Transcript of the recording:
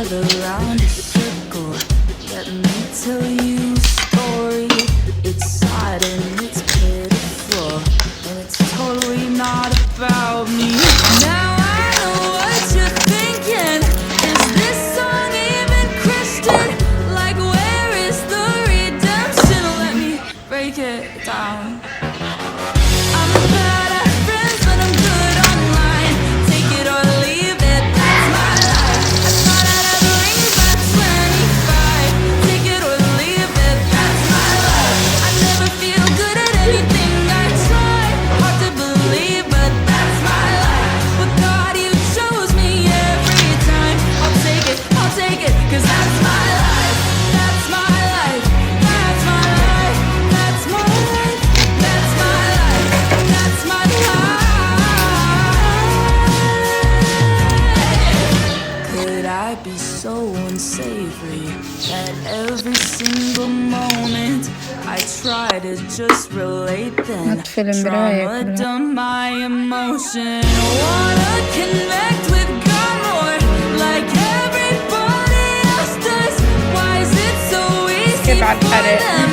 gather round a circle. Let me tell you a story. It's sad and it's pitiful, and it's totally not about me. Now I know what you're thinking. Is this song even Christian? Like, where is the redemption? Let me break it down. I'm bad at friends, but I'm good online. Take it or leave it, that's my life. I thought I'd have rings by 25. Take it or leave it, that's my life. I never feel good at anything I try. Hard to believe, but that's my life. But God, you chose me every time. I'll take it, 'cause that's my life. That's my life. That's my life. That's my life. That's my life. That's my life. Could I be so unsavory that every single moment I try to just relate, then Atfilm bir trauma ayak. done my emotion? Wanna connect with God more, like everybody else does. Why is it so easy Skip for out, edit. them?